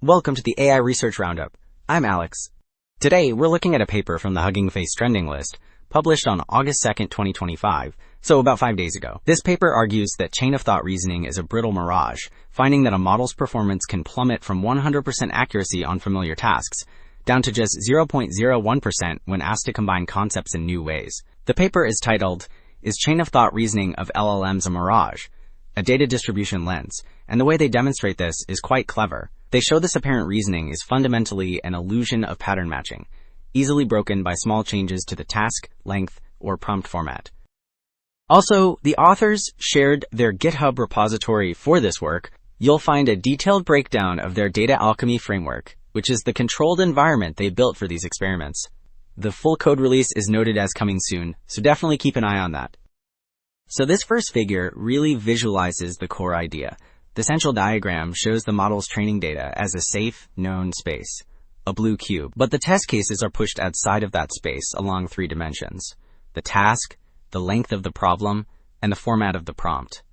Welcome to the AI Research Roundup. I'm Alex. Today, we're looking at a paper from the Hugging Face trending list, published on August 2nd, 2025, so about 5 days ago. This paper argues that chain-of-thought reasoning is a brittle mirage, finding that a model's performance can plummet from 100% accuracy on familiar tasks, down to just 0.01% when asked to combine concepts in new ways. The paper is titled, "Is Chain-of-Thought Reasoning of LLMs a Mirage? A Data Distribution Lens," and the way they demonstrate this is quite clever. They show this apparent reasoning is fundamentally an illusion of pattern matching, easily broken by small changes to the task, length, or prompt format. Also, the authors shared their GitHub repository for this work. You'll find a detailed breakdown of their DataAlchemy framework, which is the controlled environment they built for these experiments. The full code release is noted as coming soon, so definitely keep an eye on that. So this first figure really visualizes the core idea. The central diagram shows the model's training data as a safe, known space, a blue cube, but the test cases are pushed outside of that space along 3 dimensions: the task, the length of the problem, and the format of the prompt.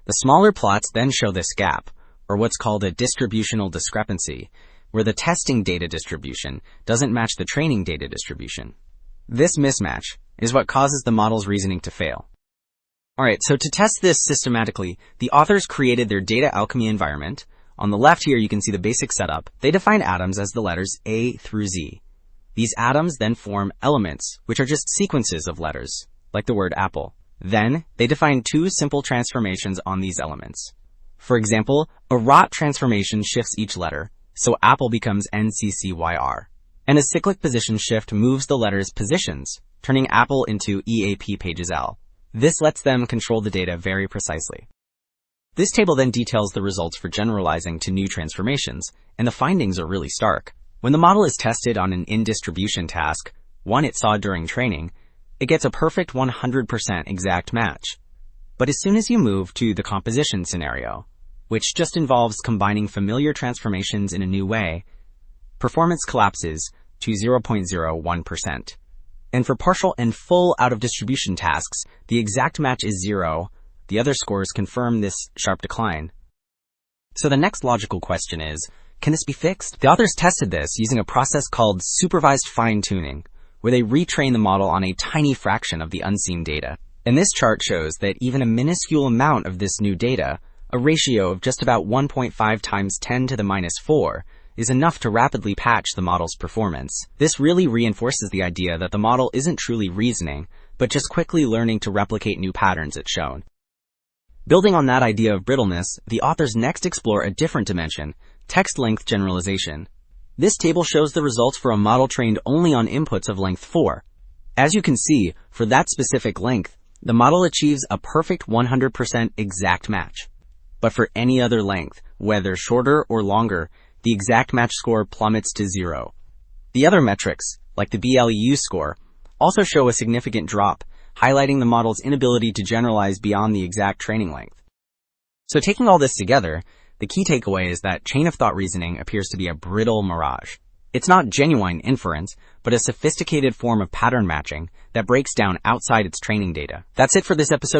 The smaller plots then show this gap, or what's called a distributional discrepancy, where the testing data distribution doesn't match the training data distribution. This mismatch is what causes the model's reasoning to fail. Alright, so to test this systematically, the authors created their DataAlchemy environment. On the left here, you can see the basic setup. They define atoms as the letters A through Z. These atoms then form elements, which are just sequences of letters, like the word apple. Then, they define 2 simple transformations on these elements. For example, a rot transformation shifts each letter, so apple becomes NCCYR. And a cyclic position shift moves the letters' positions, turning apple into EAP pages L. This lets them control the data very precisely. This table then details the results for generalizing to new transformations, and the findings are really stark. When the model is tested on an in-distribution task, one it saw during training, it gets a perfect 100% exact match. But as soon as you move to the composition scenario, which just involves combining familiar transformations in a new way, performance collapses to 0.01%. And for partial and full out-of-distribution tasks, the exact match is 0. The other scores confirm this sharp decline. So the next logical question is, can this be fixed? The authors tested this using a process called supervised fine-tuning, where they retrain the model on a tiny fraction of the unseen data. And this chart shows that even a minuscule amount of this new data, a ratio of just about 1.5 times 10 to the minus 4, is enough to rapidly patch the model's performance. This really reinforces the idea that the model isn't truly reasoning, but just quickly learning to replicate new patterns it's shown. Building on that idea of brittleness, the authors next explore a different dimension, text length generalization. This table shows the results for a model trained only on inputs of length 4. As you can see, for that specific length, the model achieves a perfect 100% exact match. But for any other length, whether shorter or longer, the exact match score plummets to 0. The other metrics, like the BLEU score, also show a significant drop, highlighting the model's inability to generalize beyond the exact training length. So taking all this together, the key takeaway is that chain-of-thought reasoning appears to be a brittle mirage. It's not genuine inference, but a sophisticated form of pattern matching that breaks down outside its training data. That's it for this episode.